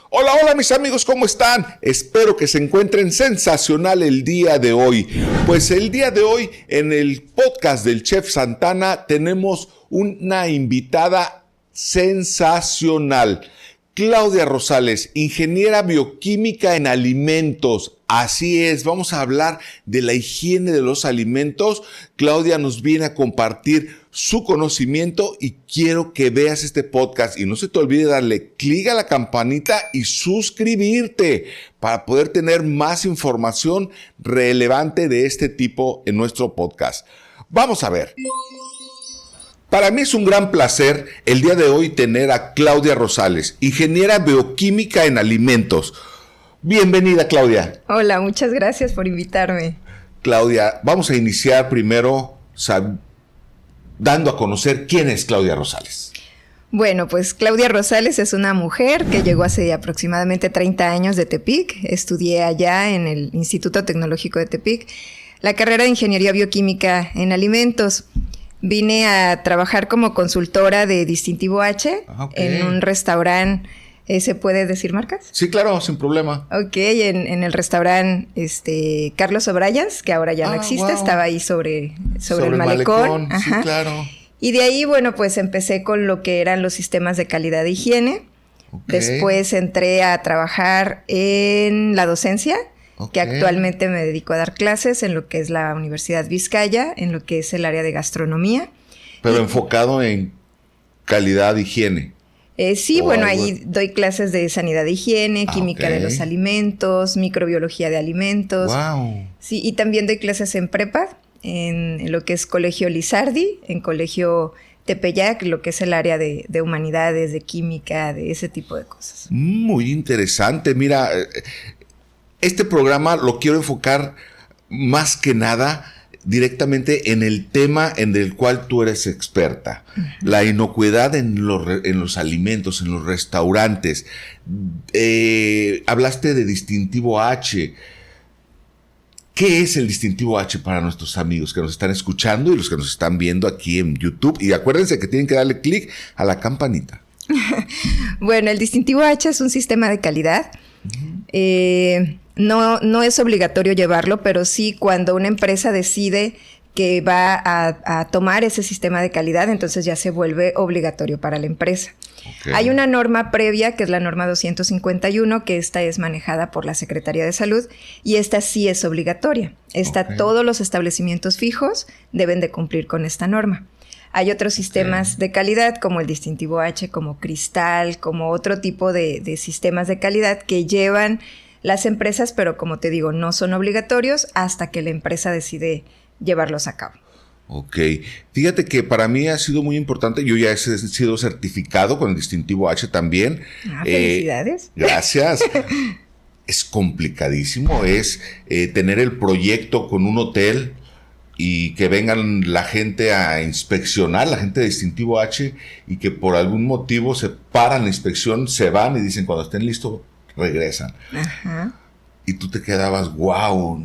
Hola, hola mis amigos, ¿cómo están? Espero que se encuentren sensacional el día de hoy. Pues el día de hoy en el podcast del Chef Santana tenemos una invitada sensacional. Claudia Rosales, ingeniera bioquímica en alimentos. Así es, vamos a hablar de la higiene de los alimentos. Claudia nos viene a compartir su conocimiento y quiero que veas este podcast. Y no se te olvide darle clic a la campanita y suscribirte para poder tener más información relevante de este tipo en nuestro podcast. Vamos a ver. Para mí es un gran placer el día de hoy tener a Claudia Rosales, ingeniera bioquímica en alimentos. Bienvenida, Claudia. Hola, muchas gracias por invitarme. Claudia, vamos a iniciar primero dando a conocer quién es Claudia Rosales. Bueno, pues Claudia Rosales es una mujer que llegó hace aproximadamente 30 años de Tepic. Estudié allá en el Instituto Tecnológico de Tepic la carrera de Ingeniería Bioquímica en Alimentos. Vine a trabajar como consultora de Distintivo H en un restaurante. ¿Se puede decir marcas? Sí, claro, sin problema. Ok, en el restaurante Carlos O'Brien's, que ahora ya no existe, wow. Estaba ahí sobre el malecón. Sí, claro. Y de ahí, bueno, pues empecé con lo que eran los sistemas de calidad de higiene. Después entré a trabajar en la docencia, que actualmente me dedico a dar clases en lo que es la Universidad Vizcaya, en lo que es el área de gastronomía. Pero enfocado en calidad de higiene. Sí, bueno, ahí doy clases de sanidad de higiene, química de los alimentos, microbiología de alimentos. Wow. Sí, y también doy clases en prepa, en lo que es Colegio Lizardi, en Colegio Tepeyac, lo que es el área de humanidades, de química, de ese tipo de cosas. Muy interesante. Mira, este programa lo quiero enfocar más que nada directamente en el tema en el cual tú eres experta. La inocuidad en los alimentos, en los restaurantes. Hablaste de distintivo H. ¿Qué es el distintivo H para nuestros amigos que nos están escuchando y los que nos están viendo aquí en YouTube? Y acuérdense que tienen que darle clic a la campanita. Bueno, el distintivo H es un sistema de calidad. No es obligatorio llevarlo, pero sí cuando una empresa decide que va a tomar ese sistema de calidad, entonces ya se vuelve obligatorio para la empresa. Hay una norma previa, que es la norma 251, que esta es manejada por la Secretaría de Salud, y esta sí es obligatoria. Todos los establecimientos fijos deben de cumplir con esta norma. Hay otros sistemas de calidad, como el distintivo H, como Cristal, como otro tipo de sistemas de calidad que llevan las empresas, pero como te digo, no son obligatorios hasta que la empresa decide llevarlos a cabo. Ok. Fíjate que para mí ha sido muy importante. Yo ya he sido certificado con el distintivo H también. Felicidades. Gracias. Es complicadísimo. Es tener el proyecto con un hotel y que vengan la gente a inspeccionar, la gente de distintivo H, y que por algún motivo se paran la inspección, se van y dicen cuando estén listos, regresan. Y tú te quedabas, wow,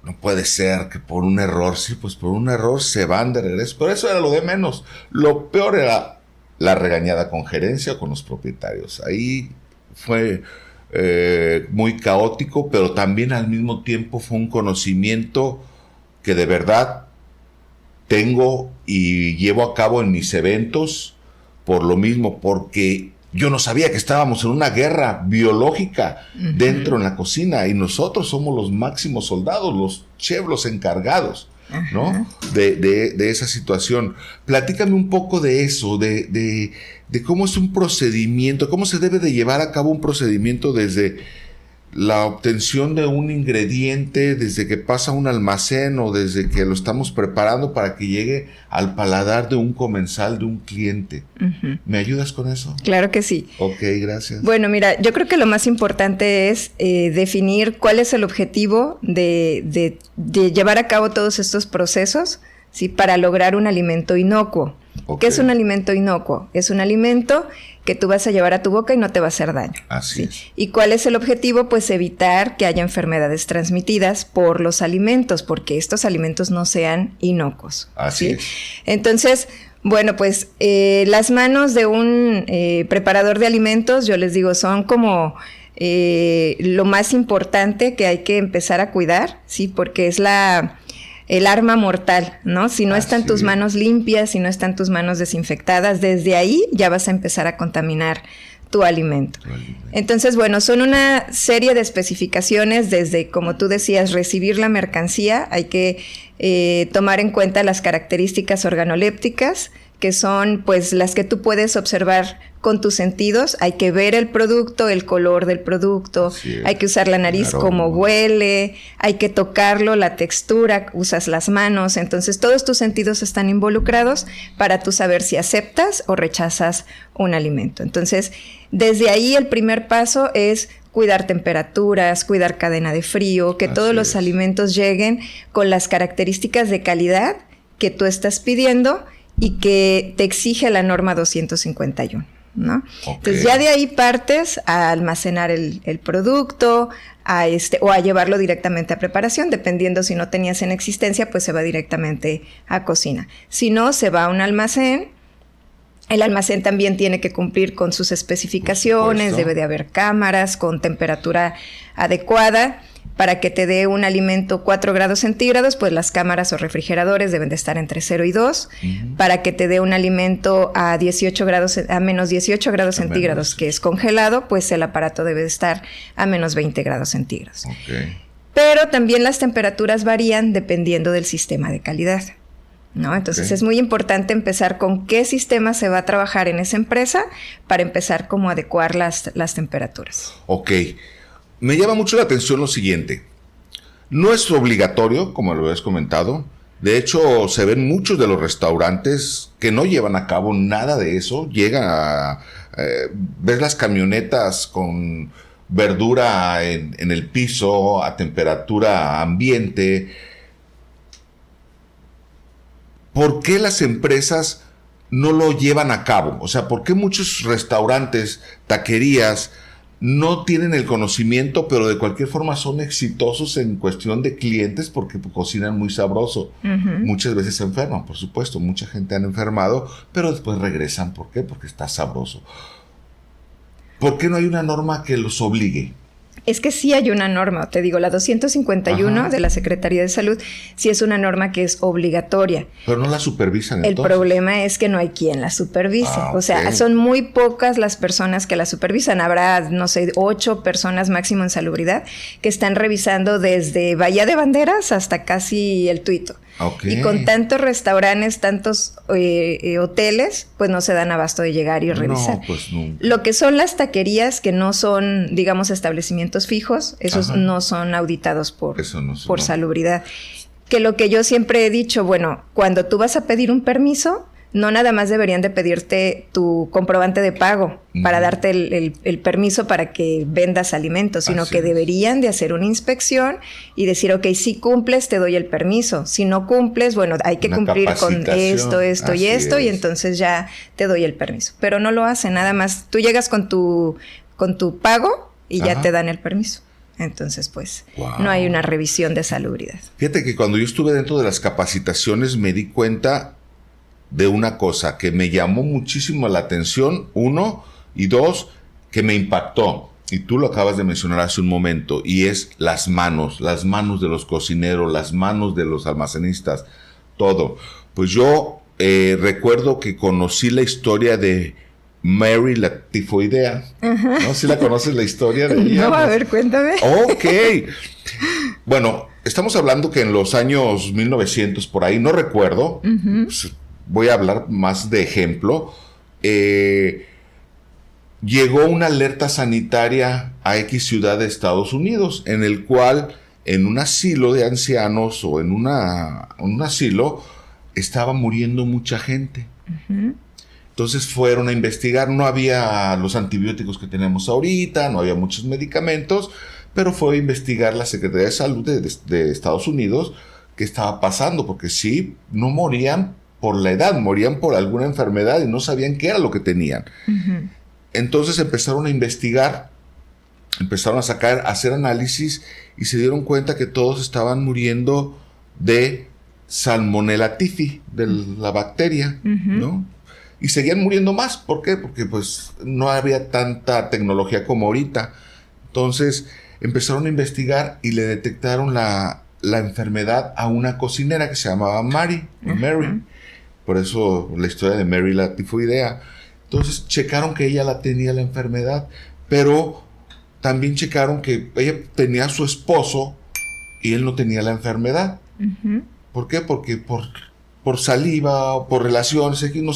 no puede ser que por un error, sí, pues por un error se van de regreso. Pero eso era lo de menos. Lo peor era la regañada con gerencia o con los propietarios. Ahí fue muy caótico, pero también al mismo tiempo fue un conocimiento que de verdad tengo y llevo a cabo en mis eventos por lo mismo, porque yo no sabía que estábamos en una guerra biológica dentro en la cocina y nosotros somos los máximos soldados, los chefs, los encargados, ¿no? De esa situación. Platícame un poco de eso, de cómo es un procedimiento, cómo se debe de llevar a cabo un procedimiento desde la obtención de un ingrediente, desde que pasa a un almacén o desde que lo estamos preparando para que llegue al paladar de un comensal, de un cliente. ¿Me ayudas con eso? Claro que sí. Ok, gracias. Bueno, mira, yo creo que lo más importante es definir cuál es el objetivo de llevar a cabo todos estos procesos, ¿sí? Para lograr un alimento inocuo. ¿Qué es un alimento inocuo? Es un alimento que tú vas a llevar a tu boca y no te va a hacer daño. Así es. ¿Y cuál es el objetivo? Pues evitar que haya enfermedades transmitidas por los alimentos, porque estos alimentos no sean inocuos. Así es. Entonces, bueno, pues las manos de un preparador de alimentos, yo les digo, son como lo más importante que hay que empezar a cuidar, ¿sí? Porque es el arma mortal, ¿no? Si no están tus manos limpias, si no están tus manos desinfectadas, desde ahí ya vas a empezar a contaminar tu alimento. Entonces, bueno, son una serie de especificaciones desde, como tú decías, recibir la mercancía. Hay que tomar en cuenta las características organolépticas, que son pues las que tú puedes observar con tus sentidos. Hay que ver el producto, el color del producto, hay que usar la nariz, cómo huele, hay que tocarlo, la textura, usas las manos. Entonces todos tus sentidos están involucrados para tú saber si aceptas o rechazas un alimento. Entonces, desde ahí el primer paso es cuidar temperaturas, cuidar cadena de frío, que todos los alimentos lleguen con las características de calidad que tú estás pidiendo y que te exige la norma 251, ¿no? Entonces ya de ahí partes a almacenar el producto, o a llevarlo directamente a preparación, dependiendo si no tenías en existencia, pues se va directamente a cocina. Si no, se va a un almacén. El almacén también tiene que cumplir con sus especificaciones, debe de haber cámaras con temperatura adecuada. Para que te dé un alimento 4 grados centígrados, pues las cámaras o refrigeradores deben de estar entre 0 y 2. Para que te dé un alimento a menos 18 grados centígrados, que es congelado, pues el aparato debe de estar a menos 20 grados centígrados. Pero también las temperaturas varían dependiendo del sistema de calidad, ¿no? Entonces es muy importante empezar con qué sistema se va a trabajar en esa empresa para empezar como a adecuar las temperaturas. Me llama mucho la atención lo siguiente. No es obligatorio, como lo habías comentado. De hecho, se ven muchos de los restaurantes que no llevan a cabo nada de eso. Ves las camionetas con verdura en el piso a temperatura ambiente. ¿Por qué las empresas no lo llevan a cabo? O sea, ¿por qué muchos restaurantes, taquerías, no tienen el conocimiento, pero de cualquier forma son exitosos en cuestión de clientes porque cocinan muy sabroso? Muchas veces se enferman, por supuesto. Mucha gente han enfermado, pero después regresan. ¿Por qué? Porque está sabroso. ¿Por qué no hay una norma que los obligue? Es que sí hay una norma, te digo, la 251 de la Secretaría de Salud, sí es una norma que es obligatoria. Pero no la supervisan entonces. El problema es que no hay quien la supervise. O sea, son muy pocas las personas que la supervisan. Habrá, no sé, 8 personas máximo en salubridad que están revisando desde Bahía de Banderas hasta casi el Tuito. Y con tantos restaurantes, tantos hoteles, pues no se dan abasto de llegar y revisar. Pues nunca. Lo que son las taquerías, que no son, digamos, establecimientos fijos, esos no son auditados por salubridad. Que lo que yo siempre he dicho, bueno, cuando tú vas a pedir un permiso, no nada más deberían de pedirte tu comprobante de pago para darte el permiso para que vendas alimentos, sino que deberían de hacer una inspección y decir, ok, si cumples, te doy el permiso. Si no cumples, bueno, hay que cumplir con esto y esto, y entonces ya te doy el permiso. Pero no lo hacen, nada más. Tú llegas con tu pago y ya te dan el permiso. Entonces, pues, no hay una revisión de salubridad. Fíjate que cuando yo estuve dentro de las capacitaciones me di cuenta de una cosa que me llamó muchísimo la atención, 1, y 2, que me impactó, y tú lo acabas de mencionar hace un momento, y es las manos de los cocineros, las manos de los almacenistas, todo. Pues yo recuerdo que conocí la historia de Mary la tifoidea, ¿no? ¿Sí la conoces la historia de ella? No, a ver, cuéntame. Ok. Bueno, estamos hablando que en los años 1900, por ahí, no recuerdo, pues, voy a hablar más de ejemplo, llegó una alerta sanitaria a X ciudad de Estados Unidos, en el cual en un asilo de ancianos o en un asilo estaba muriendo mucha gente. Entonces fueron a investigar, no había los antibióticos que tenemos ahorita, no había muchos medicamentos, pero fue a investigar la Secretaría de Salud de Estados Unidos qué estaba pasando, porque sí, no morían por la edad, morían por alguna enfermedad y no sabían qué era lo que tenían. Entonces empezaron a investigar, empezaron a hacer análisis y se dieron cuenta que todos estaban muriendo de Salmonella typhi, de la bacteria, ¿no? Y seguían muriendo más. ¿Por qué? Porque pues no había tanta tecnología como ahorita. Entonces empezaron a investigar y le detectaron la enfermedad a una cocinera que se llamaba Mary. Por eso la historia de Mary la tifoidea. Entonces checaron que ella tenía la enfermedad, pero también checaron que ella tenía a su esposo y él no tenía la enfermedad. ¿Por qué? Porque por saliva o por relaciones aquí no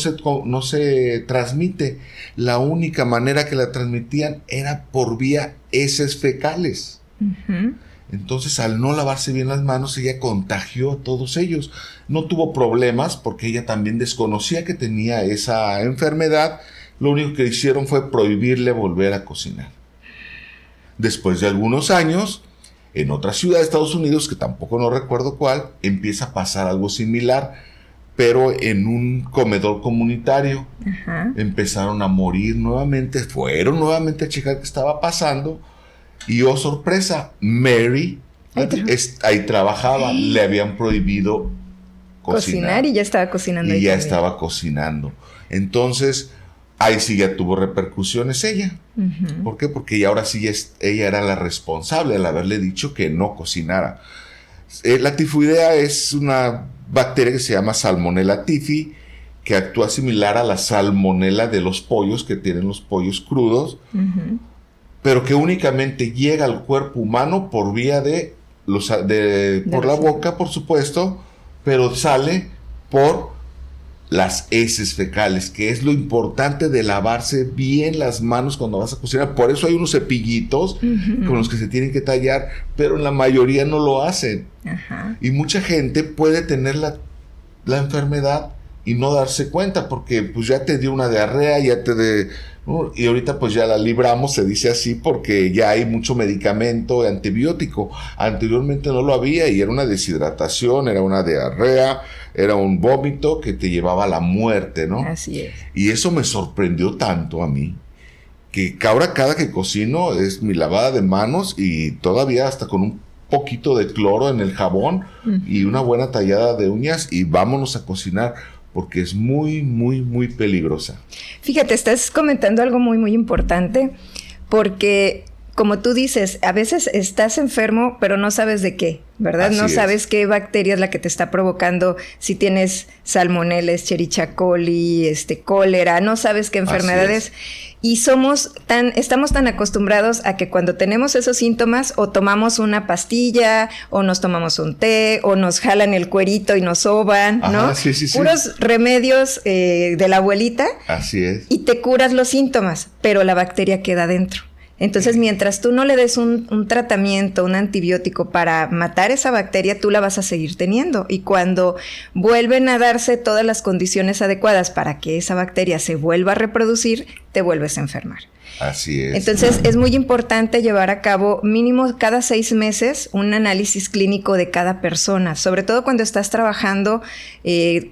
se transmite. La única manera que la transmitían era por vía heces fecales. Entonces, al no lavarse bien las manos, ella contagió a todos ellos. No tuvo problemas porque ella también desconocía que tenía esa enfermedad. Lo único que hicieron fue prohibirle volver a cocinar. Después de algunos años, en otra ciudad de Estados Unidos, que tampoco no recuerdo cuál, empieza a pasar algo similar, pero en un comedor comunitario. Empezaron a morir nuevamente, fueron nuevamente a checar qué estaba pasando. Y oh sorpresa, Mary ahí trabajaba, le habían prohibido cocinar y ya estaba cocinando. Y ya estaba cocinando. Entonces, ahí sí ya tuvo repercusiones ella. ¿Por qué? Porque ahora sí ella era la responsable al haberle dicho que no cocinara. La tifoidea es una bacteria que se llama Salmonella typhi, que actúa similar a la salmonela de los pollos, que tienen los pollos crudos. Pero que únicamente llega al cuerpo humano por vía por la boca, por supuesto, pero sale por las heces fecales, que es lo importante de lavarse bien las manos cuando vas a cocinar. Por eso hay unos cepillitos con los que se tienen que tallar, pero la mayoría no lo hacen. Y mucha gente puede tener la enfermedad y no darse cuenta, porque pues ya te dio una diarrea, y ahorita pues ya la libramos, se dice así, porque ya hay mucho medicamento antibiótico. Anteriormente no lo había y era una deshidratación, era una diarrea, era un vómito que te llevaba a la muerte, ¿no? Así es. Y eso me sorprendió tanto a mí, que ahora cada que cocino es mi lavada de manos y todavía hasta con un poquito de cloro en el jabón y una buena tallada de uñas y vámonos a cocinar, porque es muy, muy, muy peligrosa. Fíjate, estás comentando algo muy, muy importante, porque como tú dices, a veces estás enfermo, pero no sabes de qué, ¿verdad? No sabes qué bacteria es la que te está provocando, si tienes salmonella, Escherichia coli, cólera, no sabes qué enfermedad es. Y estamos tan acostumbrados a que cuando tenemos esos síntomas, o tomamos una pastilla, o nos tomamos un té, o nos jalan el cuerito y nos soban, ¿no? Puros remedios de la abuelita. Así es. Y te curas los síntomas, pero la bacteria queda dentro. Entonces, mientras tú no le des un tratamiento, un antibiótico para matar esa bacteria, tú la vas a seguir teniendo. Y cuando vuelven a darse todas las condiciones adecuadas para que esa bacteria se vuelva a reproducir, te vuelves a enfermar. Así es. Entonces, es muy importante llevar a cabo mínimo cada 6 meses un análisis clínico de cada persona. Sobre todo cuando estás trabajando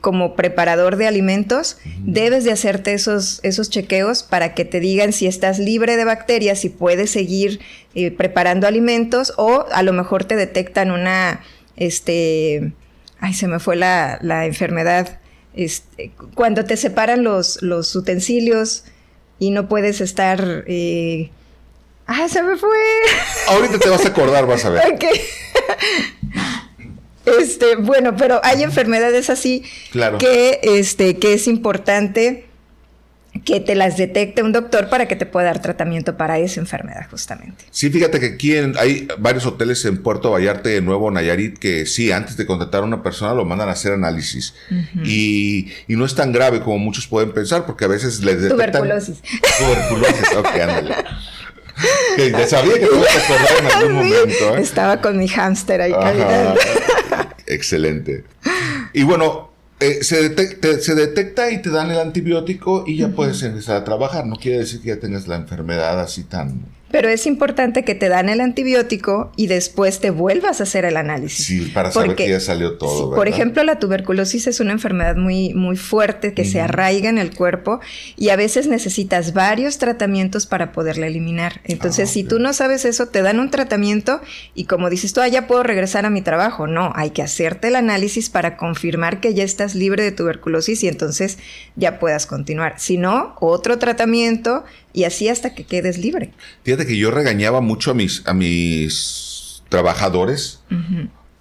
como preparador de alimentos, debes de hacerte esos chequeos para que te digan si estás libre de bacterias, si puedes seguir preparando alimentos, o a lo mejor te detectan una, se me fue la enfermedad, cuando te separan los utensilios y no puedes estar... se me fue. Ahorita te vas a acordar, vas a ver. Okay. Bueno, pero hay enfermedades así, claro, que es importante que te las detecte un doctor para que te pueda dar tratamiento para esa enfermedad, justamente. Sí, fíjate que aquí hay varios hoteles en Puerto Vallarta, de Nuevo Nayarit, que sí, antes de contratar a una persona lo mandan a hacer análisis. Y no es tan grave como muchos pueden pensar, porque a veces les detectan... Tuberculosis, ok, ándale. Que sabía que te ibas a acordar en algún momento, ¿eh? Estaba con mi hámster ahí caminando. Excelente. Y bueno... se detecta y te dan el antibiótico y ya puedes empezar a trabajar. No quiere decir que ya tengas la enfermedad así tan... Pero es importante que te dan el antibiótico y después te vuelvas a hacer el análisis. Sí, para saber que ya salió todo, ¿verdad? Por ejemplo, la tuberculosis es una enfermedad muy, muy fuerte que se arraiga en el cuerpo y a veces necesitas varios tratamientos para poderla eliminar. Entonces, si tú no sabes eso, te dan un tratamiento y como dices tú, ya puedo regresar a mi trabajo. No, hay que hacerte el análisis para confirmar que ya estás libre de tuberculosis y entonces ya puedas continuar. Si no, otro tratamiento y así hasta que quedes libre. Fíjate que yo regañaba mucho a mis trabajadores,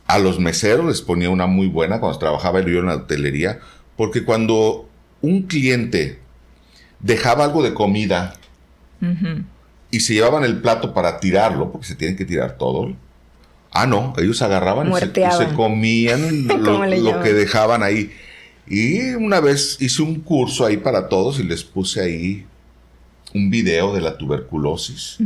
a los meseros les ponía una muy buena cuando trabajaba yo en la hotelería, porque cuando un cliente dejaba algo de comida y se llevaban el plato para tirarlo, porque se tienen que tirar todo. No, ellos agarraban y se comían lo que dejaban ahí. Y una vez hice un curso ahí para todos y les puse ahí un video de la tuberculosis.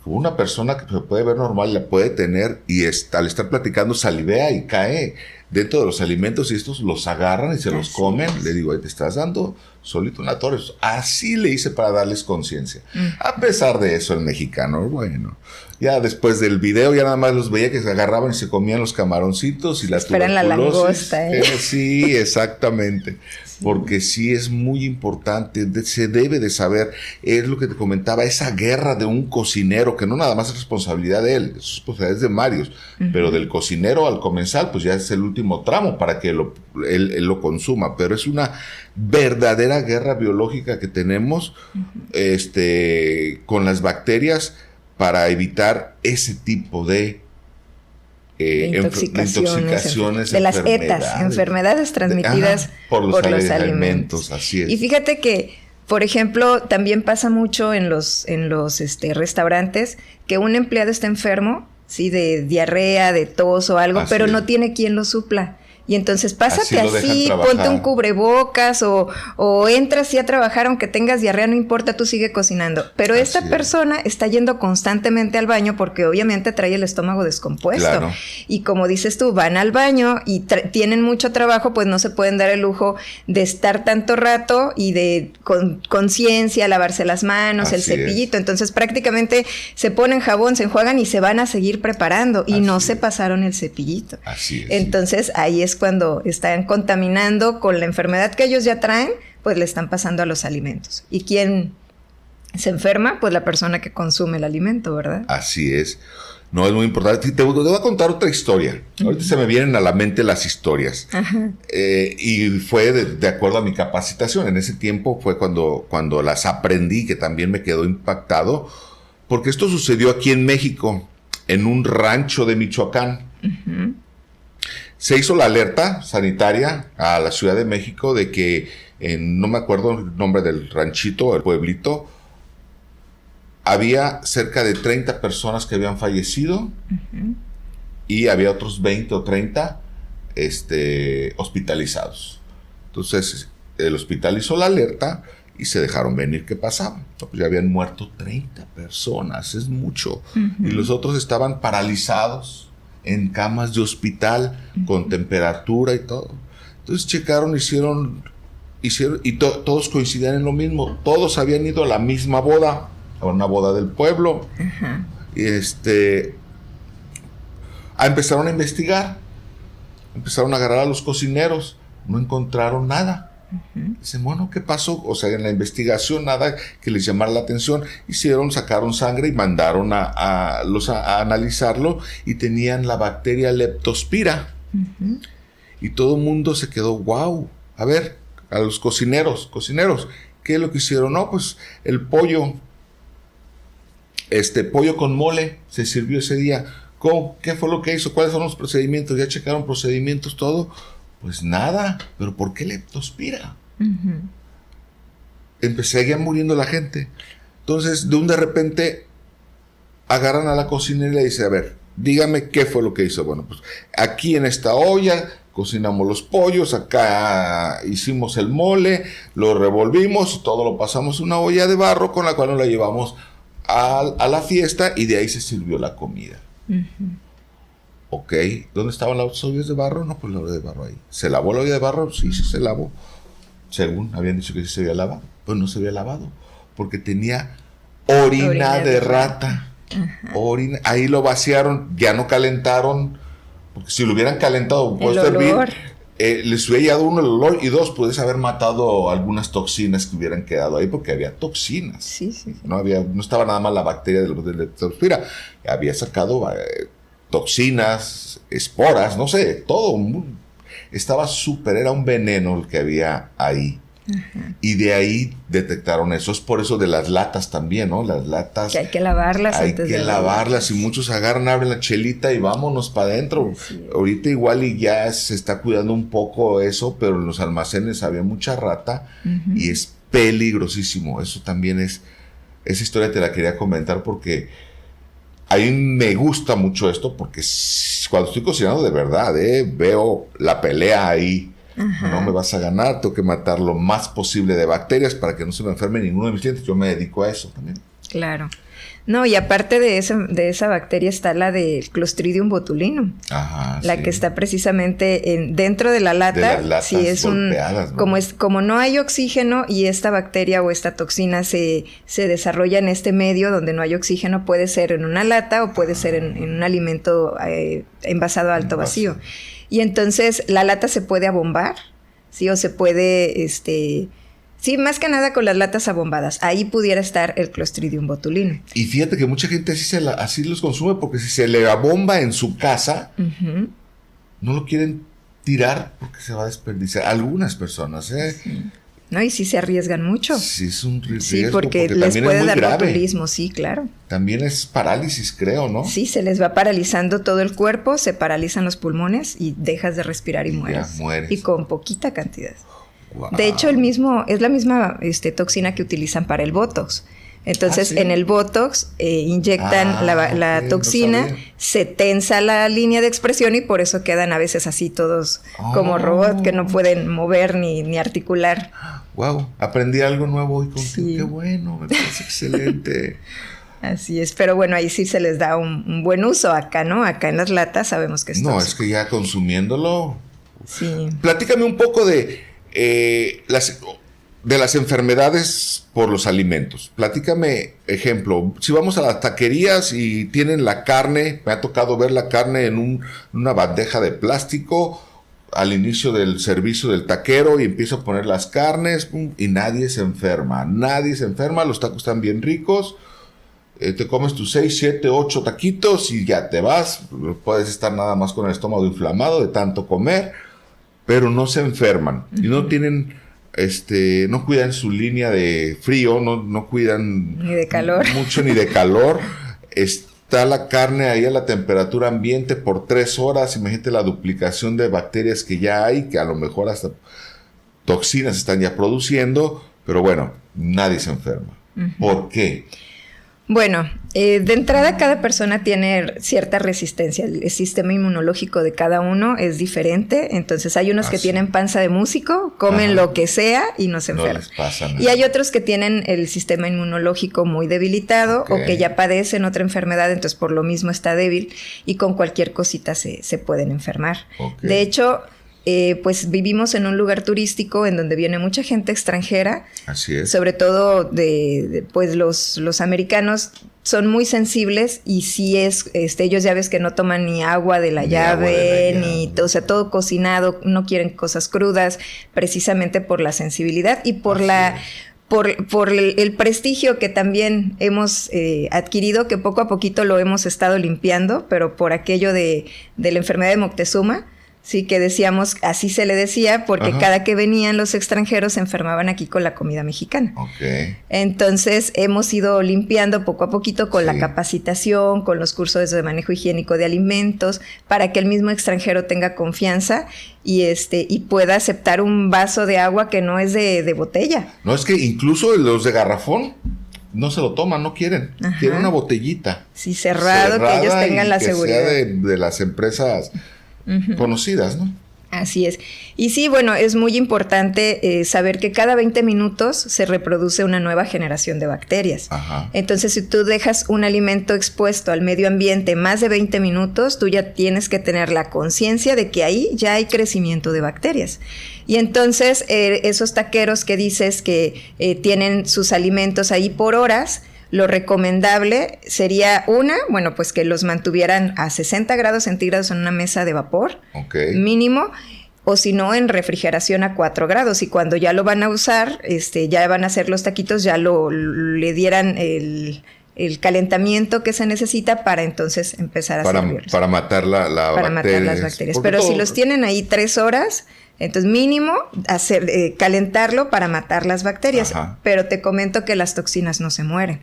Como una persona que se puede ver normal la puede tener y al estar platicando salivea y cae dentro de los alimentos y estos los agarran y se los comen. Le digo, te estás dando solito una torre. Así le hice para darles conciencia. A pesar de eso, el mexicano, bueno, ya después del video ya nada más los veía que se agarraban y se comían los camaroncitos y la esperan la langosta. Sí, exactamente. Porque sí es muy importante, se debe de saber, es lo que te comentaba, esa guerra de un cocinero, que no nada más es responsabilidad de él, es responsabilidad de varios, pero del cocinero al comensal, pues ya es el último tramo para que él lo consuma, pero es una verdadera guerra biológica que tenemos con las bacterias para evitar ese tipo de intoxicaciones, de las ETAs, enfermedades transmitidas por los alimentos. Así es. Y fíjate que, por ejemplo, también pasa mucho en los restaurantes que un empleado está enfermo, sí, de diarrea, de tos o algo, pero no tiene quien lo supla. Y entonces pásate así, ponte un cubrebocas o entras sí a trabajar aunque tengas diarrea, no importa, tú sigue cocinando. Pero esta persona está yendo constantemente al baño porque obviamente trae el estómago descompuesto. Claro. Y como dices tú, van al baño y tienen mucho trabajo, pues no se pueden dar el lujo de estar tanto rato y de conciencia, lavarse las manos, el cepillito. Entonces prácticamente se ponen jabón, se enjuagan y se van a seguir preparando y no se pasaron el cepillito. Así es. Entonces ahí es cuando están contaminando con la enfermedad que ellos ya traen, pues le están pasando a los alimentos. ¿Y quién se enferma? Pues la persona que consume el alimento, ¿verdad? Así es. No, es muy importante. Te voy a contar otra historia. Ahorita se me vienen a la mente las historias. Y fue de acuerdo a mi capacitación. En ese tiempo fue cuando las aprendí, que también me quedó impactado, porque esto sucedió aquí en México, en un rancho de Michoacán. Se hizo la alerta sanitaria a la Ciudad de México de que, no me acuerdo el nombre del ranchito, el pueblito, había cerca de 30 personas que habían fallecido y había otros 20 o 30 hospitalizados. Entonces, el hospital hizo la alerta y se dejaron venir qué pasaba. Pues ya habían muerto 30 personas, es mucho. Y los otros estaban paralizados en camas de hospital, con temperatura y todo. Entonces checaron, hicieron y todos coincidían en lo mismo. Todos habían ido a la misma boda, a una boda del pueblo. Y empezaron a investigar. Empezaron a agarrar a los cocineros. No encontraron nada. Dicen, bueno, ¿qué pasó? O sea, en la investigación nada que les llamara la atención. Sacaron sangre y mandaron a analizarlo y tenían la bacteria Leptospira. Y todo el mundo se quedó, wow. A ver, a los cocineros, ¿qué es lo que hicieron? No, pues el pollo con mole se sirvió ese día. ¿Cómo? ¿Qué fue lo que hizo? ¿Cuáles son los procedimientos? ¿Ya checaron procedimientos, todo? Pues nada, pero ¿por qué leptospira? Seguía muriendo la gente. Entonces, de repente, agarran a la cocinera y le dicen, a ver, dígame qué fue lo que hizo. Bueno, pues aquí en esta olla cocinamos los pollos, acá hicimos el mole, lo revolvimos y todo lo pasamos a una olla de barro con la cual nos la llevamos a la fiesta y de ahí se sirvió la comida. Ok, ¿dónde estaban las ollas de barro? No, pues la olla de barro ahí. ¿Se lavó la olla de barro? Sí, se lavó. Según habían dicho que sí se había lavado. Pues no se había lavado, porque tenía orina de rata. Ahí lo vaciaron, ya no calentaron, porque si lo hubieran calentado, puesto a hervir, les hubiera dado uno el olor y dos, puedes haber matado algunas toxinas que hubieran quedado ahí, porque había toxinas. Sí. No estaba nada más la bacteria de leptospira, había sacado toxinas, esporas, no sé, todo. Estaba súper, era un veneno el que había ahí. Ajá. Y de ahí detectaron eso. Es por eso de las latas también, ¿no? Las latas. Que hay que lavarlas Hay antes que de lavarlas y muchos agarran, abren la chelita y vámonos para adentro. Ahorita igual y ya se está cuidando un poco eso, pero en los almacenes había mucha rata y es peligrosísimo. Eso también es... Esa historia te la quería comentar porque a mí me gusta mucho esto porque cuando estoy cocinando de verdad, veo la pelea ahí. Ajá. No me vas a ganar, tengo que matar lo más posible de bacterias para que no se me enferme ninguno de mis clientes. Yo me dedico a eso también. Claro. No, y aparte de esa bacteria está la del Clostridium botulinum. Ajá, la que está precisamente dentro de la lata. De las latas sí, es golpeadas, ¿no? Como no hay oxígeno y esta bacteria o esta toxina se desarrolla en este medio donde no hay oxígeno, puede ser en una lata o puede ser en un alimento envasado a alto vacío. Y entonces la lata se puede abombar, ¿sí? O se puede, sí, más que nada con las latas abombadas. Ahí pudiera estar el Clostridium botulinum. Y fíjate que mucha gente así los consume porque si se le abomba en su casa, no lo quieren tirar porque se va a desperdiciar. Algunas personas, Sí. No, y sí se arriesgan mucho. Sí, es un riesgo. Sí, porque les puede dar botulismo, sí, claro. También es parálisis, creo, ¿no? Sí, se les va paralizando todo el cuerpo, se paralizan los pulmones y dejas de respirar y mueres. Ya mueres. Y con poquita cantidad. Wow. De hecho, es la misma toxina que utilizan para el Botox. Entonces, ¿sí? En el Botox inyectan la toxina, no se tensa la línea de expresión y por eso quedan a veces así todos como robot, que no pueden mover ni articular. Wow, aprendí algo nuevo hoy contigo. Sí. Qué bueno, me parece excelente. Así es, pero bueno, ahí sí se les da un buen uso acá, ¿no? Acá en las latas sabemos que es tóxico. Es que ya consumiéndolo. Sí. Platícame un poco de las enfermedades por los alimentos. Platícame, ejemplo, si vamos a las taquerías y tienen la carne, me ha tocado ver la carne en una bandeja de plástico al inicio del servicio del taquero y empiezo a poner las carnes y nadie se enferma, los tacos están bien ricos, te comes tus 6, 7, 8 taquitos y ya te vas, puedes estar nada más con el estómago inflamado de tanto comer, pero no se enferman y no tienen... no cuidan su línea de frío, no cuidan ni de calor. Mucho ni de calor. Está la carne ahí a la temperatura ambiente por 3 horas. Imagínate la duplicación de bacterias que ya hay, que a lo mejor hasta toxinas están ya produciendo, pero bueno, nadie se enferma. ¿Por qué? Bueno, de entrada cada persona tiene cierta resistencia. El sistema inmunológico de cada uno es diferente. Entonces hay unos que tienen panza de músico, comen lo que sea y no se enferman. No les pasa nada. Y hay otros que tienen el sistema inmunológico muy debilitado o que ya padecen otra enfermedad, entonces por lo mismo está débil y con cualquier cosita se pueden enfermar. De hecho... pues vivimos en un lugar turístico en donde viene mucha gente extranjera. Así es. Sobre todo pues los americanos son muy sensibles y sí ellos ya ves que no toman ni agua de la llave, o sea, todo cocinado, no quieren cosas crudas, precisamente por la sensibilidad y por el prestigio que también hemos adquirido, que poco a poquito lo hemos estado limpiando, pero por aquello de la enfermedad de Moctezuma. Sí, que decíamos, así se le decía, porque cada que venían los extranjeros se enfermaban aquí con la comida mexicana. Entonces, hemos ido limpiando poco a poquito con la capacitación, con los cursos de manejo higiénico de alimentos, para que el mismo extranjero tenga confianza y pueda aceptar un vaso de agua que no es de botella. No, es que incluso los de garrafón no se lo toman, no quieren. Quieren una botellita. Sí, cerrada, que ellos tengan la seguridad. Que sea de las empresas... conocidas, ¿no? Así es. Y sí, bueno, es muy importante saber que cada 20 minutos se reproduce una nueva generación de bacterias. Entonces, si tú dejas un alimento expuesto al medio ambiente más de 20 minutos, tú ya tienes que tener la conciencia de que ahí ya hay crecimiento de bacterias. Y entonces, esos taqueros que dices que tienen sus alimentos ahí por horas... Lo recomendable sería pues que los mantuvieran a 60 grados centígrados en una mesa de vapor mínimo, o si no en refrigeración a 4 grados. Y cuando ya lo van a usar, ya van a hacer los taquitos, ya le dieran el calentamiento que se necesita para entonces empezar a servirlos. Para matar para matar las bacterias. Pero si los tienen ahí 3 horas... Entonces, mínimo, calentarlo para matar las bacterias. Ajá. Pero te comento que las toxinas no se mueren.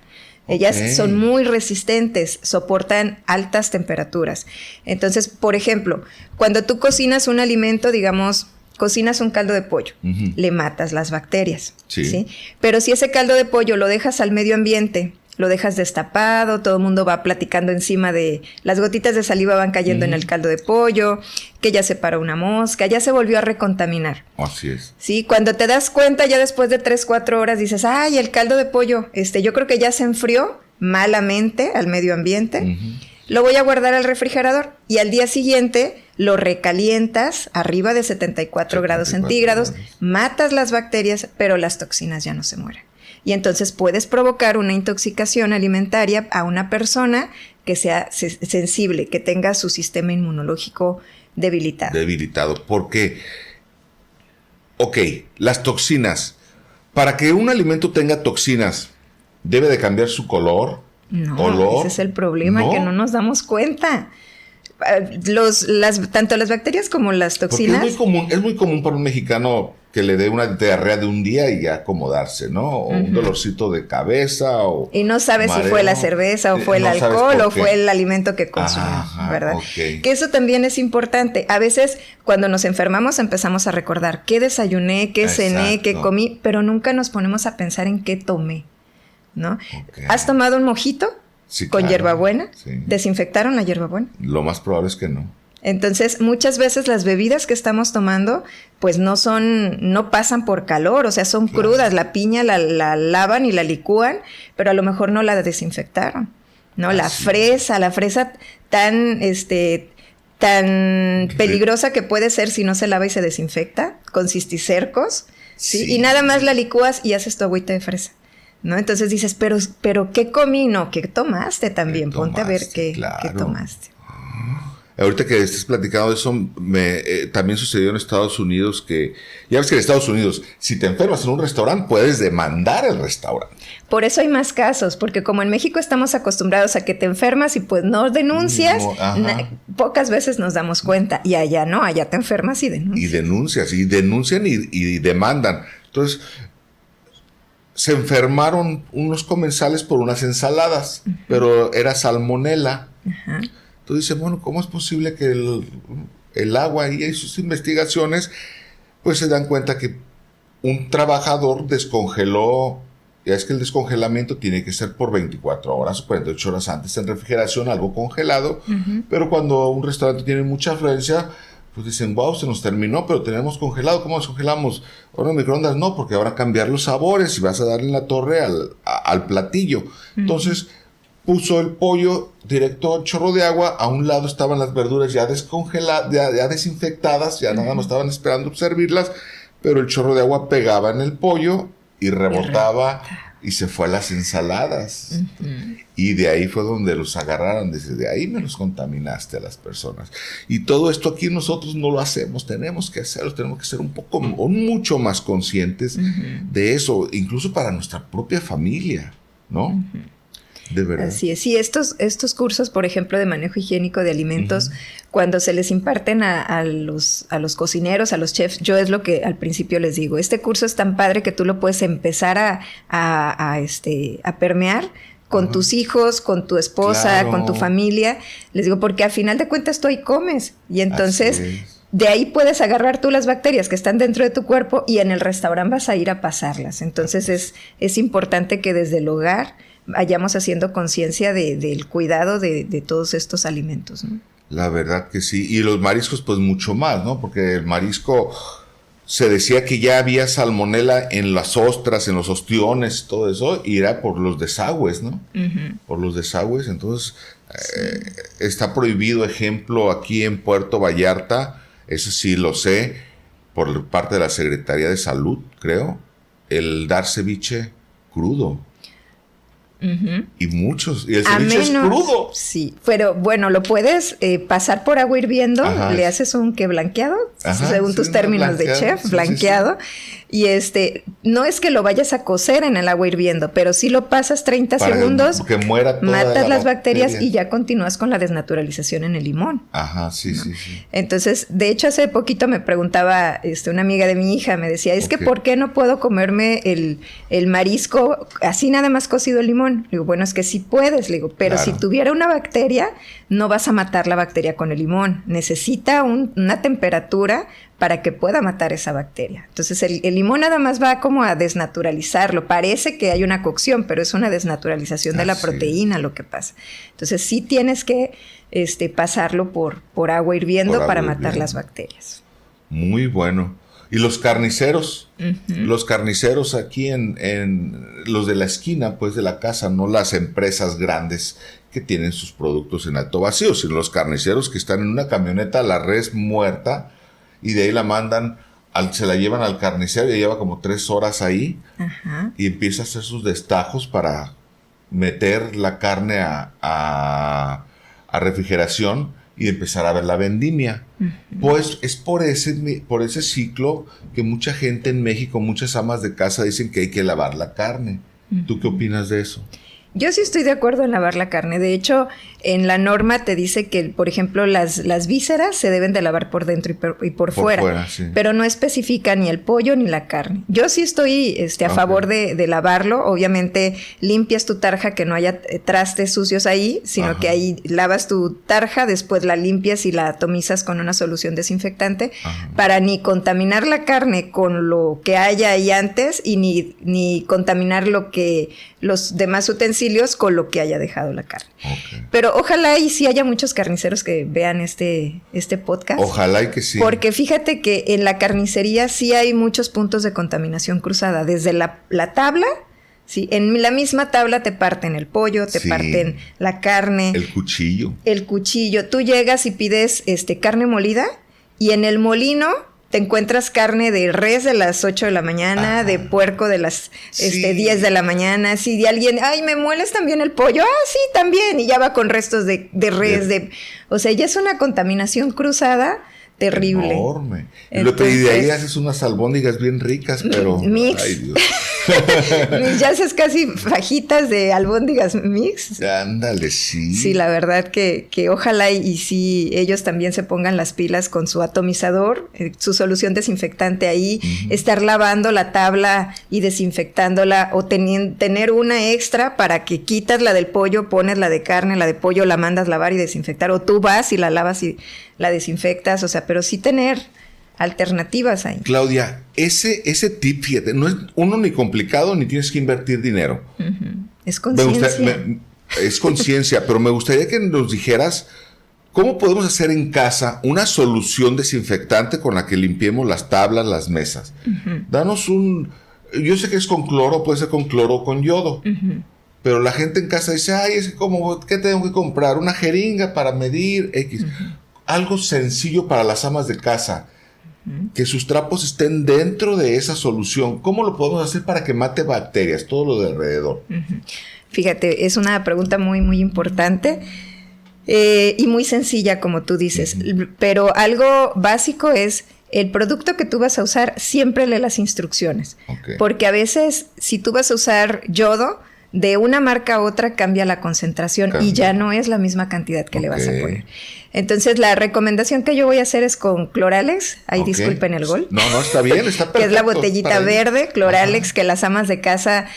Ellas son muy resistentes, soportan altas temperaturas. Entonces, por ejemplo, cuando tú cocinas un alimento, digamos, cocinas un caldo de pollo, le matas las bacterias. ¿Sí? Pero si ese caldo de pollo lo dejas al medio ambiente, lo dejas destapado, todo el mundo va platicando encima de... Las gotitas de saliva van cayendo en el caldo de pollo, que ya se paró una mosca, ya se volvió a recontaminar. Así es. Sí, cuando te das cuenta ya después de 3-4 horas dices, ay, el caldo de pollo, yo creo que ya se enfrió malamente al medio ambiente. Lo voy a guardar al refrigerador y al día siguiente lo recalientas arriba de 74 grados centígrados, matas las bacterias, pero las toxinas ya no se mueren. Y entonces puedes provocar una intoxicación alimentaria a una persona que sea sensible, que tenga su sistema inmunológico debilitado. Debilitado, porque, las toxinas, para que un alimento tenga toxinas, ¿debe de cambiar su color? No, olor. ese es el problema, que no nos damos cuenta. Tanto las bacterias como las toxinas. Porque es muy común para un mexicano que le dé una diarrea de un día y acomodarse, ¿no? O un dolorcito de cabeza y no sabes si fue la cerveza o fue el alcohol o fue el alimento que consumió, ¿verdad? Que eso también es importante. A veces cuando nos enfermamos empezamos a recordar qué desayuné, qué cené, qué comí, pero nunca nos ponemos a pensar en qué tomé, ¿no? ¿Has tomado un mojito? Sí, con hierbabuena. Sí. ¿Desinfectaron la hierbabuena? Lo más probable es que no. Entonces, muchas veces las bebidas que estamos tomando, pues no pasan por calor, o sea, son crudas. La piña la lavan y la licúan, pero a lo mejor no la desinfectaron, ¿no? La fresa tan peligrosa que puede ser si no se lava y se desinfecta, con cisticercos, ¿sí? Y nada más la licúas y haces tu agüita de fresa, ¿no? Entonces dices, pero ¿qué comí? No, ¿qué tomaste también? Ponte a ver qué tomaste. Ahorita que estés platicando de eso, también sucedió en Estados Unidos que... Ya ves que en Estados Unidos, si te enfermas en un restaurante, puedes demandar el restaurante. Por eso hay más casos, porque como en México estamos acostumbrados a que te enfermas y pues no denuncias, pocas veces nos damos cuenta. Y allá no, allá te enfermas y denuncias. Y denuncian y demandan. Entonces... Se enfermaron unos comensales por unas ensaladas, pero era salmonela. Entonces dice, bueno, ¿cómo es posible que el agua y en sus investigaciones, pues se dan cuenta que un trabajador descongeló? Ya es que el descongelamiento tiene que ser por 24 horas o 48 horas antes en refrigeración, algo congelado, pero cuando un restaurante tiene mucha afluencia, pues dicen, wow, se nos terminó, pero tenemos congelado. ¿Cómo descongelamos? Ahora en microondas no, porque ahora cambiar los sabores y vas a darle la torre al platillo. Entonces, puso el pollo directo al chorro de agua. A un lado estaban las verduras ya descongeladas, ya desinfectadas, ya nada más estaban esperando servirlas, pero el chorro de agua pegaba en el pollo y rebotaba y se fue a las ensaladas. Y de ahí fue donde los agarraron. Desde ahí me los contaminaste a las personas. Y todo esto aquí nosotros no lo hacemos. Tenemos que hacerlo. Tenemos que ser mucho más conscientes de eso. Incluso para nuestra propia familia, ¿no? De verdad. Así es. Sí, estos cursos, por ejemplo, de manejo higiénico de alimentos, cuando se les imparten a los cocineros, a los chefs, yo es lo que al principio les digo. Este curso es tan padre que tú lo puedes empezar a permear con tus hijos, con tu esposa, con tu familia. Les digo, porque al final de cuentas tú ahí comes. Y entonces de ahí puedes agarrar tú las bacterias que están dentro de tu cuerpo y en el restaurante vas a ir a pasarlas. Entonces es importante que desde el hogar vayamos haciendo conciencia del cuidado de todos estos alimentos, ¿no? La verdad que sí. Y los mariscos, pues mucho más, ¿no? Porque el marisco, se decía que ya había salmonela en las ostras, en los ostiones, todo eso, y era por los desagües, ¿no? Por los desagües. Entonces, está prohibido, ejemplo, aquí en Puerto Vallarta, eso sí lo sé, por parte de la Secretaría de Salud, creo, el dar ceviche crudo. Y el ceviche es crudo. Sí, pero bueno, lo puedes pasar por agua hirviendo, le haces un blanqueado, según tus términos de chef, blanqueado. Y no es que lo vayas a cocer en el agua hirviendo, pero si lo pasas 30 segundos, que muera toda matas las bacteria. bacterias y ya continúas con la desnaturalización en el limón. Ajá, sí, ¿no? sí, sí. Entonces, de hecho, hace poquito me preguntaba una amiga de mi hija, me decía, es que ¿por qué no puedo comerme el marisco así nada más cocido el limón? Le digo, bueno, es que sí puedes, le digo, pero claro. si tuviera una bacteria, no vas a matar la bacteria con el limón. Necesita una temperatura para que pueda matar esa bacteria. Entonces, el limón nada más va como a desnaturalizarlo. Parece que hay una cocción, pero es una desnaturalización de la proteína lo que pasa. Entonces, sí tienes que pasarlo por agua hirviendo para matar las bacterias. Muy bueno. ¿Y los carniceros? Los carniceros aquí en los de la esquina, pues, de la casa, no las empresas grandes que tienen sus productos en alto vacío, sino los carniceros que están en una camioneta, la res muerta, y de ahí la mandan, se la llevan al carnicero y lleva como 3 horas ahí. Ajá. Y empieza a hacer sus destajos para meter la carne a refrigeración y empezar a ver la vendimia. Pues es por ese ciclo que mucha gente en México, muchas amas de casa dicen que hay que lavar la carne. ¿Tú qué opinas de eso? Yo sí estoy de acuerdo en lavar la carne. De hecho, en la norma te dice que, por ejemplo, las vísceras se deben de lavar por dentro y por fuera, sí. Pero no especifica ni el pollo ni la carne. Yo sí estoy a favor de lavarlo. Obviamente limpias tu tarja, que no haya trastes sucios ahí, sino que ahí lavas tu tarja, después la limpias y la atomizas con una solución desinfectante para ni contaminar la carne con lo que haya ahí antes y ni contaminar los demás utensilios con lo que haya dejado la carne. Okay. Pero ojalá y sí haya muchos carniceros que vean este podcast. Ojalá y que sí. Porque fíjate que en la carnicería sí hay muchos puntos de contaminación cruzada. Desde la tabla, sí, en la misma tabla te parten el pollo, te parten la carne. El cuchillo. El cuchillo. Tú llegas y pides carne molida y en el molino te encuentras carne de res de las 8 de la mañana, de puerco de las 10 de la mañana. Si de alguien, ay, ¿me mueles también el pollo? Ah, sí, también. Y ya va con restos de res. O sea, ya es una contaminación cruzada terrible. Enorme. Entonces, y de ahí haces unas albóndigas bien ricas, pero... Mix. Ay, Dios. Ya haces casi fajitas de albóndigas mix. Ándale, sí. Sí, la verdad que ojalá y sí ellos también se pongan las pilas con su atomizador, su solución desinfectante ahí, estar lavando la tabla y desinfectándola o tener una extra para que quitas la del pollo, pones la de carne, la de pollo, la mandas lavar y desinfectar, o tú vas y la lavas y la desinfectas, o sea, pero sí tener alternativas ahí. Claudia, ese tip, fíjate, no es uno ni complicado ni tienes que invertir dinero. Es conciencia. Es conciencia, pero me gustaría que nos dijeras cómo podemos hacer en casa una solución desinfectante con la que limpiemos las tablas, las mesas. Danos yo sé que es con cloro, puede ser con cloro o con yodo. Pero la gente en casa dice, ay, es como, ¿qué tengo que comprar? Una jeringa para medir X. Algo sencillo para las amas de casa. Que sus trapos estén dentro de esa solución. ¿Cómo lo podemos hacer para que mate bacterias, todo lo de alrededor? Fíjate, es una pregunta muy, muy importante y muy sencilla, como tú dices. Pero algo básico es el producto que tú vas a usar, siempre lee las instrucciones. Porque a veces, si tú vas a usar yodo, de una marca a otra cambia la concentración y ya no es la misma cantidad que le vas a poner. Entonces, la recomendación que yo voy a hacer es con Cloralex. Ahí disculpen el gol. No, está bien, está perfecto. Que es la botellita verde, Cloralex, que las amas de casa